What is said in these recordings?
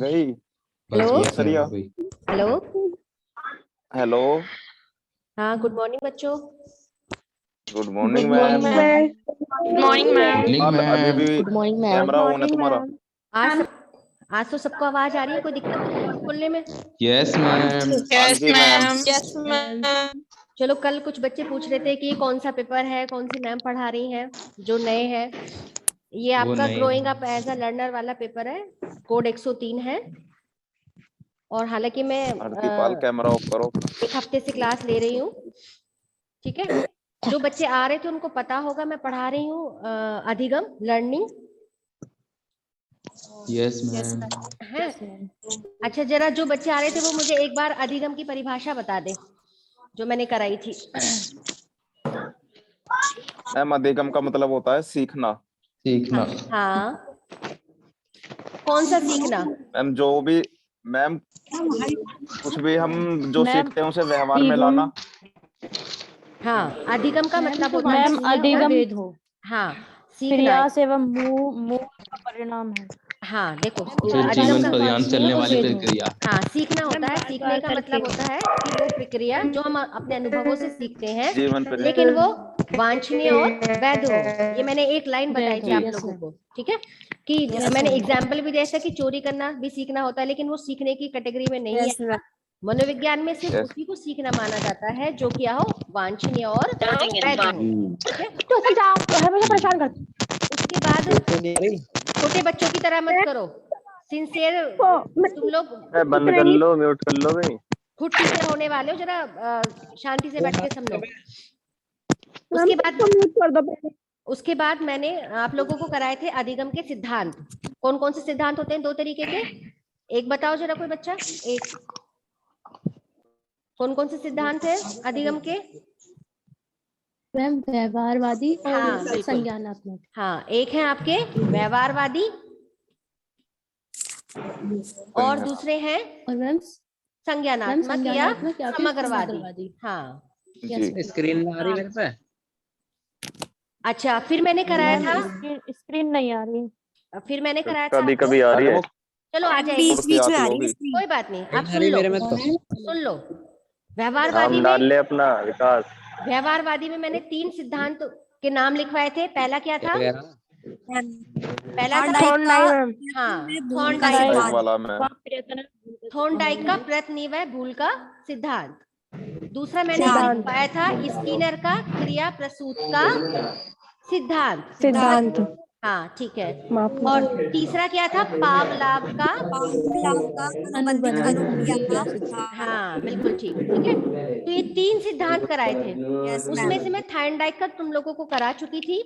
गई। हेलो सरिया। Hello. Hello. हाँ, गुड मॉर्निंग बच्चों। Good morning ma'am. Good morning ma'am. अभी भी good morning ma'am. Camera on है तुम्हारा? आज तो सबको आवाज आ रही है, कोई दिक्कत तो नहीं है खुलने में? Yes ma'am. हाँ यस जी मैम। मैम। Yes ma'am. चलो, कल कुछ बच्चे पूछ रहे थे कि कौन सा पेपर है, कौन सी मैम पढ़ा रही हैं जो नए हैं। ये वो आपका नहीं growing up as a learner वाला पेपर है। कोड 103 है। और हालांकि मैं हरदीपाल कैमरा ऑफ करो। एक हफ्ते से क्लास ले रही हूँ। ठीक है, जो बच्चे आ रहे थे उनको पता होगा मैं पढ़ा रही हूँ अधिगम लर्निंग यस मैम। है। अच्छा, जरा जो बच्चे आ रहे थे वो मुझे एक बार अधिगम की परिभाषा बता दे जो मैंने कराई थी। मैम अधिगम का मतलब होता है सीखना। सीखना। हाँ, कौन सा सीखना? मैम जो भी मैम कुछ भी हम जो मैम सीखते हैं उसे व्यवहार में अधिगम। लाना। हाँ, अधिगम का मतलब होता है मैम सीखना। अधिगम हाँ, सीखना। प्रयास एवं मूल का परिणाम है। हाँ, देखो अधिगम जीवन का पर ध्यान चलने वाली प्रक्रिया। हाँ सीखना होता है। सीखने का मतलब होता है कि वो प्रक्रिया जो हम अपने अनुभवों से सीखते हैं, जीवन पर लेकिन वो वांछनीय और वैध हो। ये मैंने एक लाइन बताई थी आप यस लोगों मैम। को। ठीक है, कि मैंने एग्जाम्पल भी दिया था कि चोरी करना भी सीखना होता है, लेकिन वो सीखने की कैटेगरी में नहीं है। मनोविज्ञान में सिर्फ उसी को सीखना माना जाता है जो क्या हो, वांछनीय और वैध हो। ठीक है, हमेशा परेशान करते उसके बाद छोटे बच्चों की तरह मत करो, सिंसियर। तुम लोग बंद कर लो, म्यूट कर लो भाई। खुद टीचर होने वाले हो, जरा शांति से बैठ के सुनो। उसके बाद मैंने आप लोगों को कराए थे अधिगम के सिद्धांत। कौन कौन से सिद्धांत होते हैं? दो तरीके के। एक बताओ जरा कोई बच्चा, एक कौन कौन से सिद्धांत है अधिगम के? मैम व्यवहारवादी और हाँ, बिल्कुल। संज्ञानात्मक। हाँ, एक है आपके व्यवहारवादी और दूसरे हैं और मैम संज्ञानात्मक या या फिर समग्रवादी। हाँ जी। स्क्रीन आ रही मेरे पे? अच्छा, फिर मैंने कराया था स्क्रीन नहीं आ रही। फिर मैंने कराया था कभी आपको। कभी आ रही है। चलो आ जाएगी, बीच बीच में आ रही है। कोई बात नहीं। आप सुन लो, सुन लो। व्यवहारवादी नाम डाल में, ले अपना विकास। व्यवहारवादी में मैंने 3 सिद्धांत के नाम लिखवाए थे। पहला क्या था? पहला था एक वाला में थॉर्नडाइक का प्रत्यनिवय भूल का सिद्धांत। दूसरा मैंने लिखवाया था स्किनर का क्रिया प्रसूत का सिद्धांत। हाँ, ठीक है। और तीसरा क्या था? पावलाव का हाँ, बिल्कुल ठीक। ठीक है, तो ये 3 सिद्धांत कराए थे। उसमें से मैं थॉर्नडाइक का तुम लोगों को करा चुकी थी,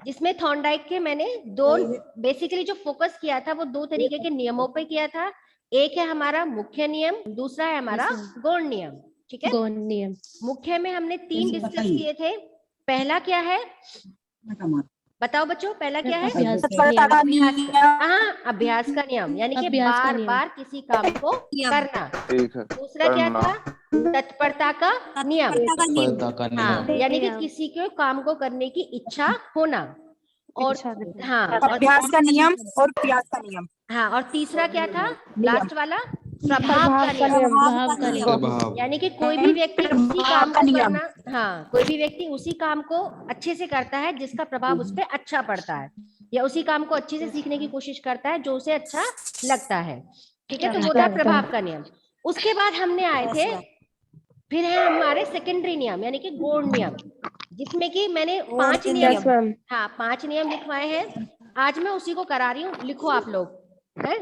जिसमें थॉर्नडाइक के मैंने दो बेसिकली जो फोकस किया था वो 2 तरीके के नियमों पे किया था। एक है हमारा मुख्य नियम, दूसरा है हमारा गौण नियम। ठीक है, गौण नियम। मुख्य में हमने 3 डिस्कस किए थे। पहला क्या है बताओ बच्चों, पहला क्या है? अभ्यास का नियम, यानी कि बार बार किसी काम को करना। ठीक है। दूसरा क्या था? तत्परता का नियम। हाँ, यानी कि किसी के काम को करने की इच्छा होना। और हाँ, अभ्यास का नियम और प्रयास का नियम। हाँ, और तीसरा क्या था लास्ट वाला? प्रभाव का नियम। यानी कि कोई भी व्यक्ति उसी काम को करना, हाँ, कोई भी व्यक्ति उसी काम को अच्छे से करता है जिसका प्रभाव उस पर अच्छा पड़ता है, या उसी काम को अच्छे से सीखने की कोशिश करता है जो उसे अच्छा लगता है। ठीक है, तो वो था प्रभाव का नियम। उसके बाद हमने आए थे, फिर है हमारे सेकेंडरी नियम यानी कि गौण नियम, जिसमें कि मैंने 5 नियम, हाँ 5 नियम लिखवाए हैं। आज मैं उसी को करा रही हूँ, लिखो आप लोग है।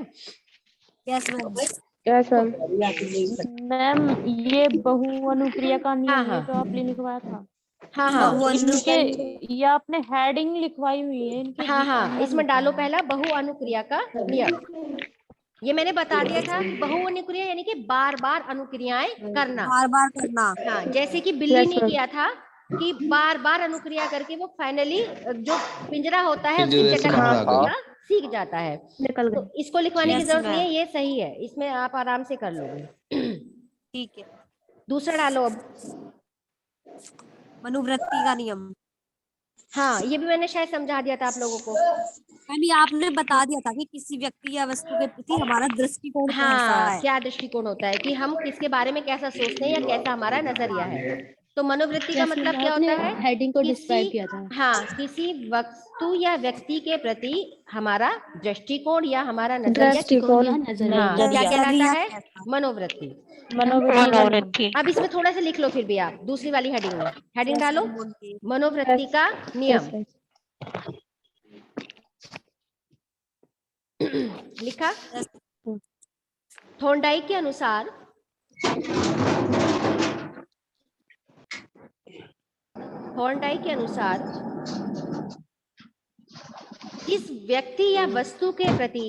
मैम ये बहुअनुक्रिया का नियम ये जो आपने लिखवाया था। हाँ, इनके ये आपने हेडिंग लिखवाई हुई है इनके। हाँ, इसमें डालो पहला बहुअनुक्रिया का नियम। ये मैंने बता दिया था कि बहुअनुक्रिया यानी कि बार बार अनुक्रियाएं करना। हाँ, जैसे कि बिल्ली ने किया था कि बार बार अनुक्रिया करके वो फाइनली जो पिंजरा होता है उसकी चटकना सीख जाता है। तो इसको लिखवाने की जरूरत नहीं है, ये सही है, इसमें आप आराम से कर लोगे। ठीक है। दूसरा डालो अब, मनोवृत्ति का नियम। हाँ ये भी मैंने शायद समझा दिया था आप लोगों को। मैम आपने बता दिया था कि किसी व्यक्ति या वस्तु के प्रति हमारा दृष्टिकोण कैसा हाँ, है। क्या दृष्टिकोण होता है कि हम किसके बारे में कैसा सोचते हैं या कैसा हमारा नजरिया है। तो मनोवृत्ति का मतलब क्या होता है? हेडिंग को किसी डिस्क्राइब किया था। हाँ, किसी वस्तु या व्यक्ति के प्रति हमारा दृष्टिकोण या हमारा नजरिया दृष्टिकोण या हाँ, नजरिया। क्या कहलाता नजरिया है? कैसा? मनोवृत्ति। मनोवृत्ति। अब इसमें थोड़ा सा लिख लो फिर भी आप दूसरी वाली हेडिंग में। हेडिंग जैसे डालो, बोलते हैं। मनोवृत्ति का नियम। लिखा। थॉर्नडाइक के अनुसार इस व्यक्ति या वस्तु के प्रति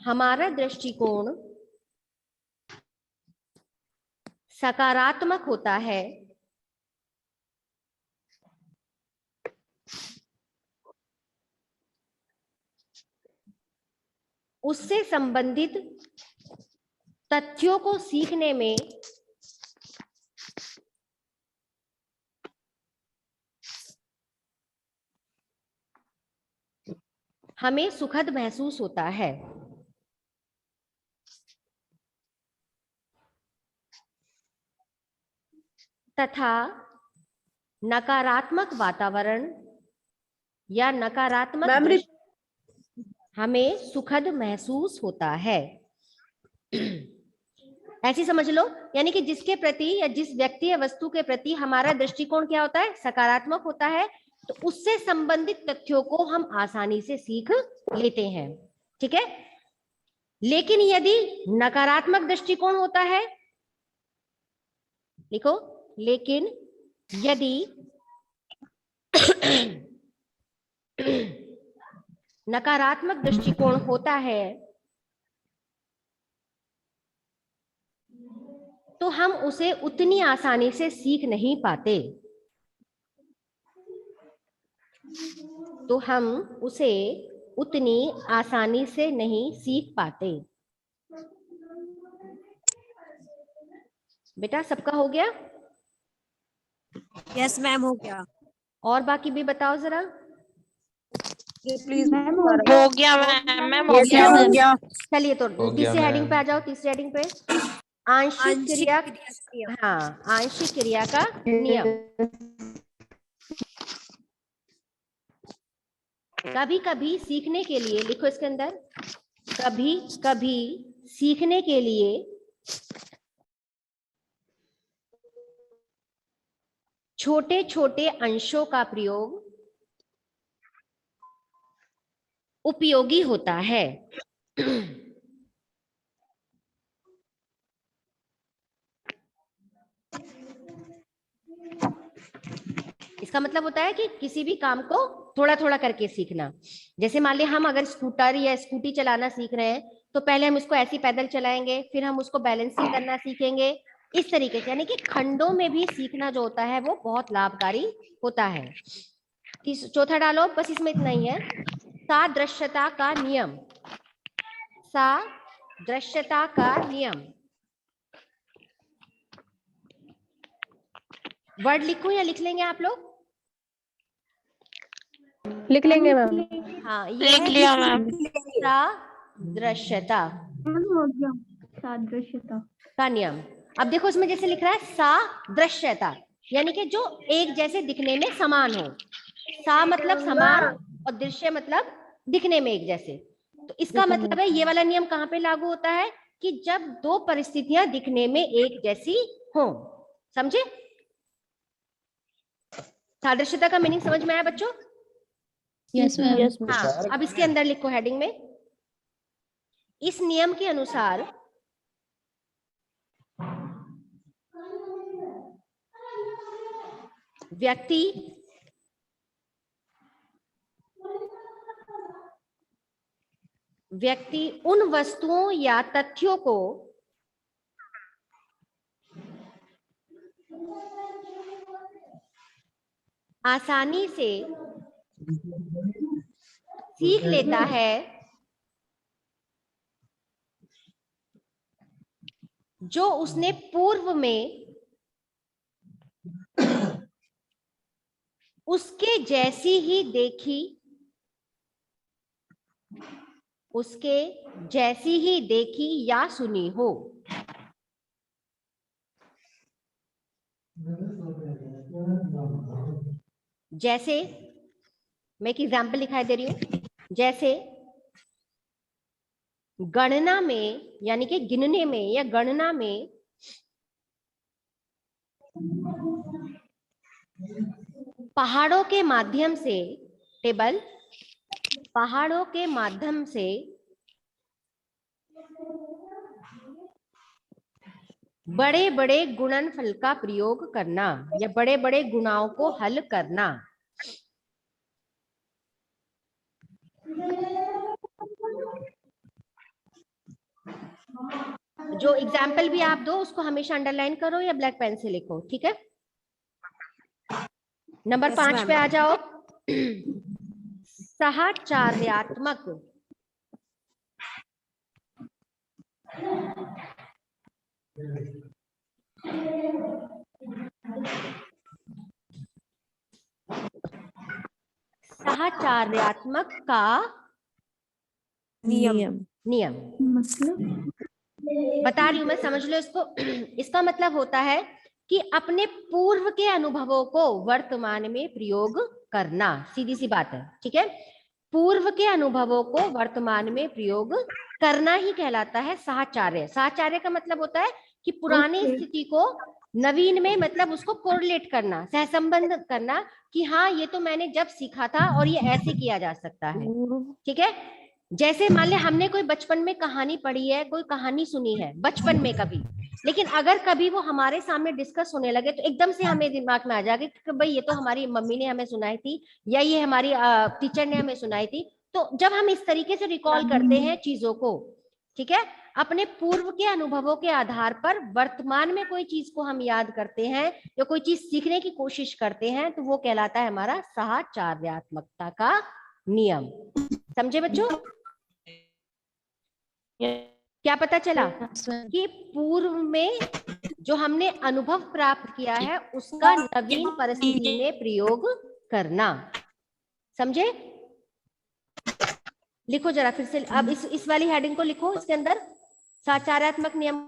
हमारा दृष्टिकोण सकारात्मक होता है उससे संबंधित तथ्यों को सीखने में हमें सुखद महसूस होता है। तथा नकारात्मक वातावरण या नकारात्मक दृश्य हमें सुखद महसूस होता है। ऐसी समझ लो, यानी कि जिसके प्रति या जिस व्यक्ति या वस्तु के प्रति हमारा दृष्टिकोण क्या होता है? सकारात्मक होता है, तो उससे संबंधित तथ्यों को हम आसानी से सीख लेते हैं। ठीक है। लेकिन यदि नकारात्मक दृष्टिकोण होता है, लिखो, लेकिन यदि नकारात्मक दृष्टिकोण होता है तो हम उसे उतनी आसानी से सीख नहीं पाते। बेटा सबका हो गया? यस मैम, हो गया। और बाकी भी बताओ जरा। प्लीज मैम हो गया मैम, हो Yes, गया। ma'am, हो गया। चलिए तो हो गया तीसरी हेडिंग पे आ मैम। जाओ। तीसरी हेडिंग पे आंशिक आंशिक क्रिया। क्रिया का नियम। हाँ, आंशिक क्रिया का नियम। कभी कभी सीखने के लिए, लिखो इसके अंदर, कभी कभी सीखने के लिए छोटे छोटे अंशों का प्रयोग उपयोगी होता है। इसका मतलब होता है कि किसी भी काम को थोड़ा थोड़ा करके सीखना। जैसे मान लिया हम अगर स्कूटर या स्कूटी चलाना सीख रहे हैं, तो पहले हम इसको ऐसे पैदल चलाएंगे, फिर हम उसको बैलेंसिंग करना सीखेंगे, इस तरीके से। यानी कि खंडों में भी सीखना जो होता है वो बहुत लाभकारी होता है। चौथा डालो, बस इसमें इतना ही है। सादृश्यता का नियम। सादृश्यता का नियम। वर्ड लिखूं या लिख लेंगे आप लोग? लिख लेंगे मैम। हाँ, ये लिख लिया मैम। सादृश्यता सादृश्यता का नियम। अब देखो इसमें जैसे लिख रहा है सादृश्यता, यानी कि जो एक जैसे दिखने में समान हो। सा मतलब समान और दृश्य मतलब दिखने में एक जैसे। तो इसका मतलब है ये वाला नियम कहाँ पे लागू होता है? कि जब दो परिस्थितियां दिखने में एक जैसी हो। समझे? सादृश्यता का मीनिंग समझ में आया बच्चों? Yes ma'am. हाँ, अब इसके अंदर लिखो हेडिंग में, इस नियम के अनुसार व्यक्ति उन वस्तुओं या तथ्यों को आसानी से सीख लेता है जो उसने पूर्व में उसके जैसी ही देखी, उसके जैसी ही देखी या सुनी हो। जैसे मैं एक एग्जाम्पल दिखाई दे रही हूं, जैसे गणना में यानी कि गिनने में या गणना में पहाड़ों के माध्यम से, टेबल, पहाड़ों के माध्यम से बड़े बड़े गुणनफल का प्रयोग करना या बड़े बड़े गुणाओं को हल करना। जो एग्जाम्पल भी आप दो उसको हमेशा अंडरलाइन करो या ब्लैक पेन से लिखो, ठीक है। नंबर 5 पे आ जाओ। साहचर्यात्मक, साहचर्यात्मक का नियम। नियम मतलब बता रही हूं मैं, समझ लो इसको। इसका मतलब होता है कि अपने पूर्व के अनुभवों को वर्तमान में प्रयोग करना, सीधी सी बात है, ठीक है। पूर्व के अनुभवों को वर्तमान में प्रयोग करना ही कहलाता है साहचर्य। साहचर्य का मतलब होता है कि पुरानी स्थिति को नवीन में, मतलब उसको कोरिलेट करना, सहसंबंध करना कि हाँ ये तो मैंने जब सीखा था और ये ऐसे किया जा सकता है, ठीक है। जैसे मान ले हमने कोई बचपन में कहानी पढ़ी है, कोई कहानी सुनी है बचपन में कभी, लेकिन अगर कभी वो हमारे सामने डिस्कस होने लगे तो एकदम से हमें दिमाग में आ जाएगा कि भाई ये तो हमारी मम्मी ने हमें सुनाई थी या ये हमारी टीचर ने हमें सुनाई थी। तो जब हम इस तरीके से रिकॉल करते हैं चीजों को, ठीक है, अपने पूर्व के अनुभवों के आधार पर वर्तमान में कोई चीज को हम याद करते हैं या कोई चीज सीखने की कोशिश करते हैं, तो वो कहलाता है हमारा साहचर्यात्मकता का नियम। समझे बच्चों? क्या पता चला कि पूर्व में जो हमने अनुभव प्राप्त किया है उसका नवीन परिस्थिति में प्रयोग करना। समझे? लिखो जरा फिर से, अब इस वाली हेडिंग को लिखो, इसके अंदर साहचर्यात्मक नियम